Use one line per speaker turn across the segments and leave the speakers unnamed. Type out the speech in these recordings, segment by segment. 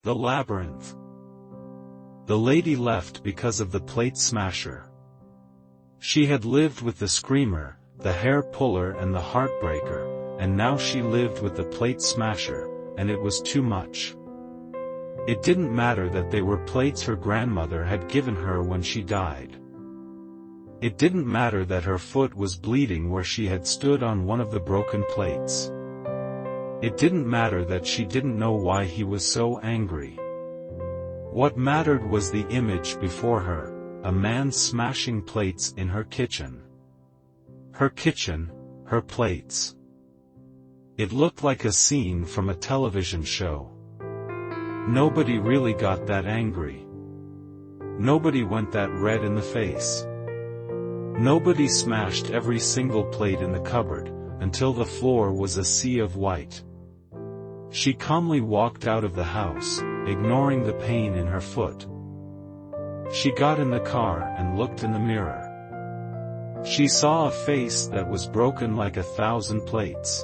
The Labyrinth. The lady left because of the plate smasher. She had lived with the screamer, the hair puller and the heartbreaker, and now she lived with the plate smasher, and it was too much. It didn't matter that they were plates her grandmother had given her when she died. It didn't matter that her foot was bleeding where she had stood on one of the broken plates. It didn't matter that she didn't know why he was so angry. What mattered was the image before her, a man smashing plates in her kitchen. Her kitchen, her plates. It looked like a scene from a television show. Nobody really got that angry. Nobody went that red in the face. Nobody smashed every single plate in the cupboard, until the floor was a sea of white. She calmly walked out of the house, ignoring the pain in her foot. She got in the car and looked in the mirror. She saw a face that was broken like 1,000 plates.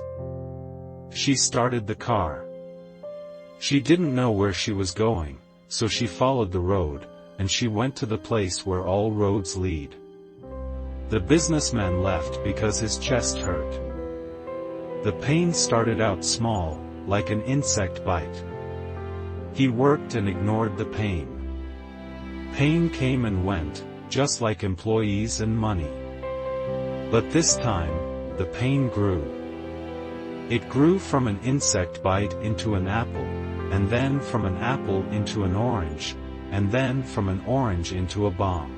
She started the car. She didn't know where she was going, so she followed the road, and she went to the place where all roads lead. The businessman left because his chest hurt. The pain started out small, like an insect bite. He worked and ignored the pain. Pain came and went, just like employees and money. But this time, the pain grew. It grew from an insect bite into an apple, and then from an apple into an orange, and then from an orange into a bomb.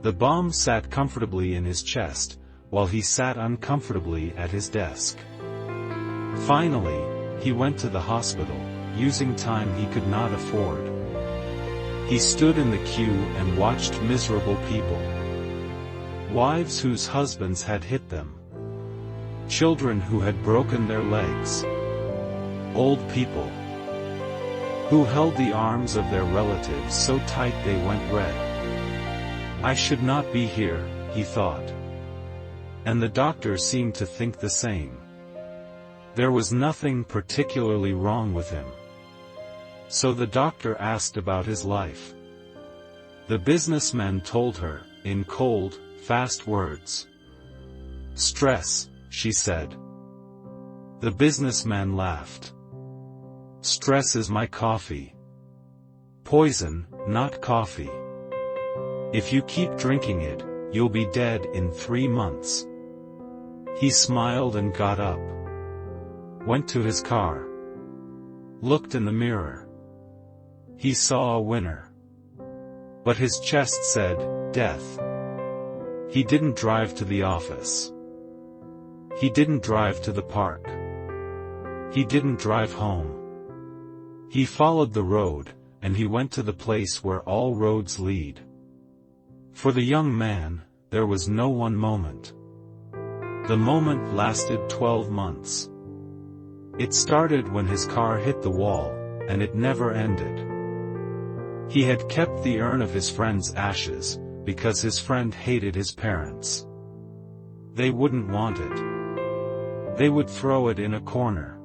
The bomb sat comfortably in his chest, while he sat uncomfortably at his desk. Finally, he went to the hospital, using time he could not afford. He stood in the queue and watched miserable people. Wives whose husbands had hit them. Children who had broken their legs. Old people who held the arms of their relatives so tight they went red. I should not be here, he thought. And the doctor seemed to think the same. There was nothing particularly wrong with him. So the doctor asked about his life. The businessman told her, in cold, fast words. Stress, she said. The businessman laughed. Stress is my coffee. Poison, not coffee. If you keep drinking it, you'll be dead in 3 months. He smiled and got up. Went to his car. Looked in the mirror. He saw a winner. But his chest said, death. He didn't drive to the office. He didn't drive to the park. He didn't drive home. He followed the road, and he went to the place where all roads lead. For the young man, there was no one moment. The moment lasted 12 months. It started when his car hit the wall, and it never ended. He had kept the urn of his friend's ashes, because his friend hated his parents. They wouldn't want it. They would throw it in a corner.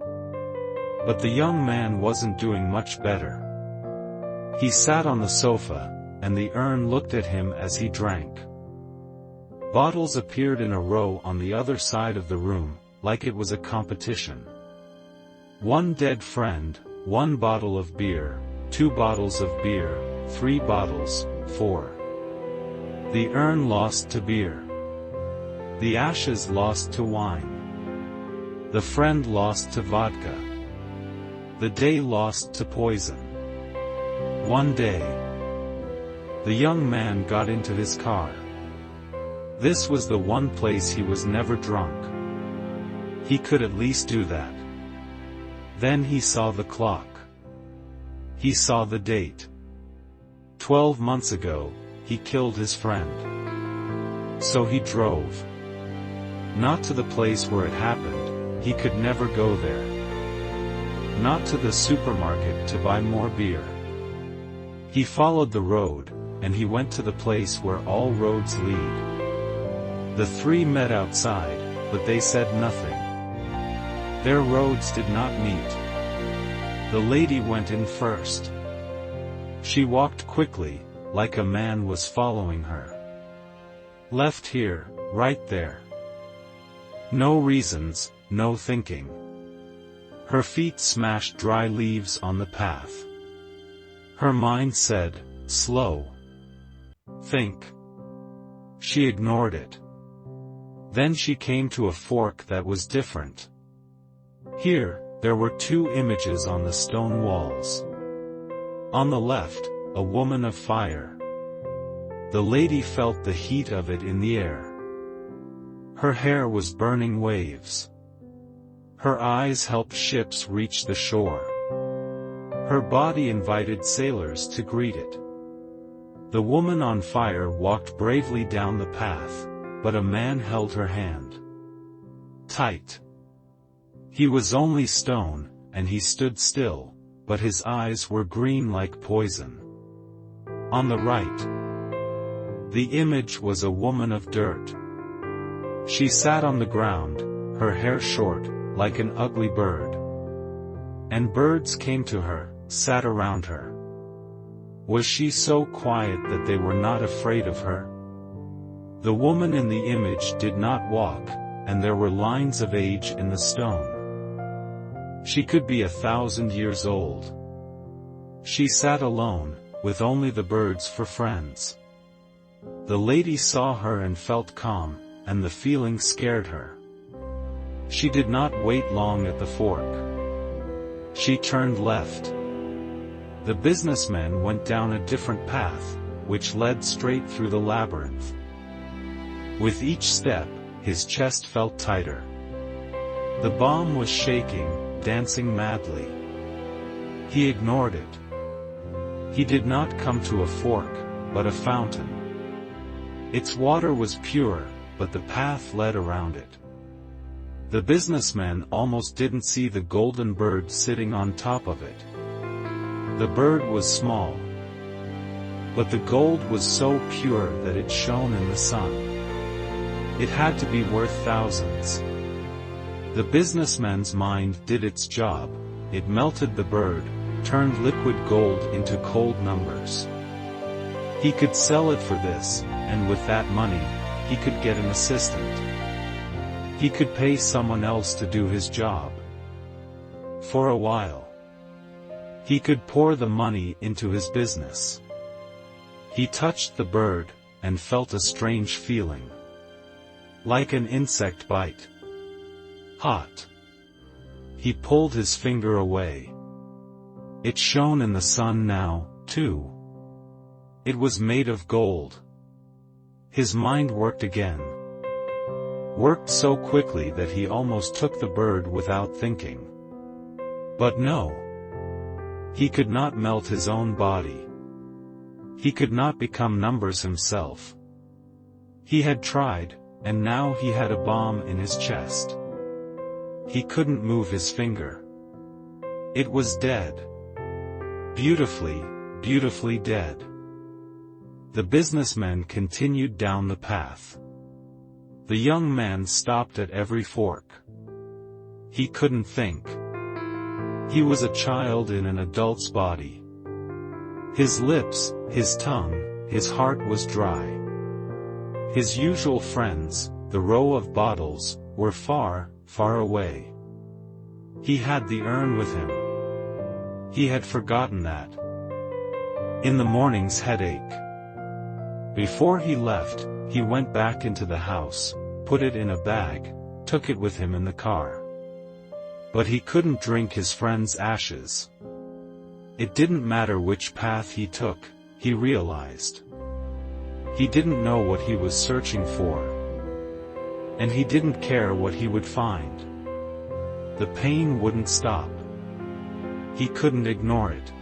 But the young man wasn't doing much better. He sat on the sofa, and the urn looked at him as he drank. Bottles appeared in a row on the other side of the room, like it was a competition. 1 dead friend, 1 bottle of beer, 2 bottles of beer, 3 bottles, 4. The urn lost to beer. The ashes lost to wine. The friend lost to vodka. The day lost to poison. One day, the young man got into his car. This was the one place he was never drunk. He could at least do that. Then he saw the clock. He saw the date. 12 months ago, he killed his friend. So he drove. Not to the place where it happened, he could never go there. Not to the supermarket to buy more beer. He followed the road, and he went to the place where all roads lead. The 3 met outside, but they said nothing. Their roads did not meet. The lady went in first. She walked quickly, like a man was following her. Left here, right there. No reasons, no thinking. Her feet smashed dry leaves on the path. Her mind said, slow. Think. She ignored it. Then she came to a fork that was different. Here, there were two images on the stone walls. On the left, a woman of fire. The lady felt the heat of it in the air. Her hair was burning waves. Her eyes helped ships reach the shore. Her body invited sailors to greet it. The woman on fire walked bravely down the path, but a man held her hand. Tight. He was only stone, and he stood still, but his eyes were green like poison. On the right, the image was a woman of dirt. She sat on the ground, her hair short, like an ugly bird. And birds came to her, sat around her. Was she so quiet that they were not afraid of her? The woman in the image did not walk, and there were lines of age in the stone. She could be 1,000 years old. She sat alone, with only the birds for friends. The lady saw her and felt calm, and the feeling scared her. She did not wait long at the fork. She turned left. The businessman went down a different path, which led straight through the labyrinth. With each step, his chest felt tighter. The bomb was shaking, dancing madly. He ignored it. He did not come to a fork, but a fountain. Its water was pure, but the path led around it. The businessman almost didn't see the golden bird sitting on top of it. The bird was small, but the gold was so pure that it shone in the sun. It had to be worth thousands. The businessman's mind did its job. It melted the bird, turned liquid gold into cold numbers. He could sell it for this, and with that money, he could get an assistant. He could pay someone else to do his job. For a while, he could pour the money into his business. He touched the bird, and felt a strange feeling. Like an insect bite. Hot. He pulled his finger away. It shone in the sun now, too. It was made of gold. His mind worked again. Worked so quickly that he almost took the bird without thinking. But no. He could not melt his own body. He could not become numbers himself. He had tried, and now he had a bomb in his chest. He couldn't move his finger. It was dead. Beautifully, beautifully dead. The businessman continued down the path. The young man stopped at every fork. He couldn't think. He was a child in an adult's body. His lips, his tongue, his heart was dry. His usual friends, the row of bottles, were far, far away. He had the urn with him. He had forgotten that. In the morning's headache. Before he left, he went back into the house, put it in a bag, took it with him in the car. But he couldn't drink his friend's ashes. It didn't matter which path he took, he realized. He didn't know what he was searching for. And he didn't care what he would find. The pain wouldn't stop. He couldn't ignore it.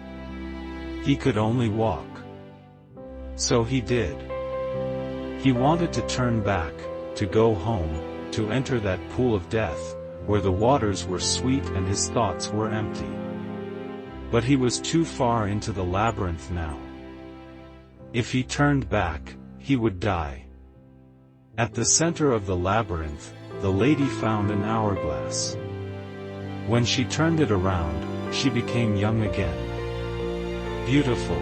He could only walk. So he did. He wanted to turn back, to go home, to enter that pool of death, where the waters were sweet and his thoughts were empty. But he was too far into the labyrinth now. If he turned back, he would die. At the center of the labyrinth, the lady found an hourglass. When she turned it around, she became young again. Beautiful.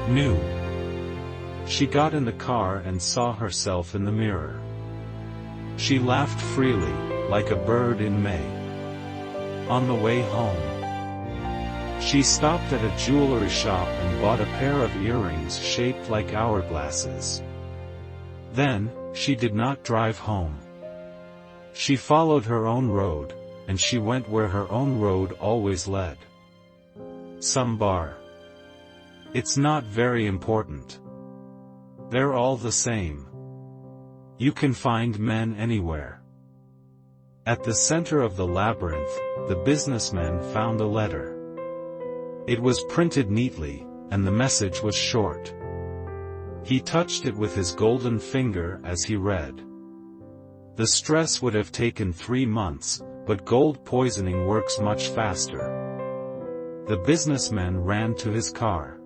New. She got in the car and saw herself in the mirror. She laughed freely, like a bird in May. On the way home, she stopped at a jewelry shop and bought a pair of earrings shaped like hourglasses. Then, she did not drive home. She followed her own road, and she went where her own road always led. Some bar. It's not very important. They're all the same. You can find men anywhere. At the center of the labyrinth, the businessman found a letter. It was printed neatly, and the message was short. He touched it with his golden finger as he read. The stress would have taken 3 months, but gold poisoning works much faster. The businessman ran to his car.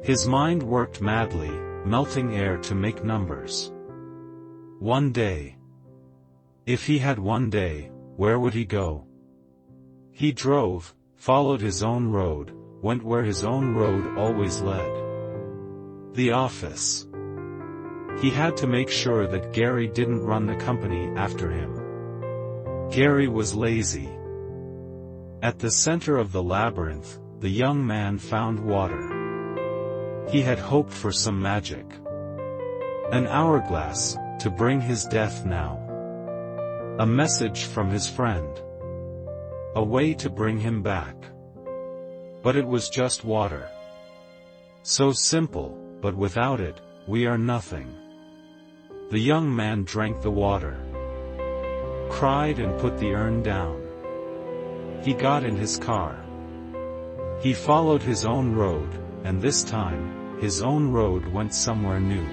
His mind worked madly, melting air to make numbers. One day. If he had one day, where would he go? He drove, followed his own road, went where his own road always led. The office. He had to make sure that Gary didn't run the company after him. Gary was lazy. At the center of the labyrinth, the young man found water. He had hoped for some magic. An hourglass, to bring his death now. A message from his friend. A way to bring him back. But it was just water. So simple, but without it, we are nothing. The young man drank the water. Cried and put the urn down. He got in his car. He followed his own road, and this time, his own road went somewhere new.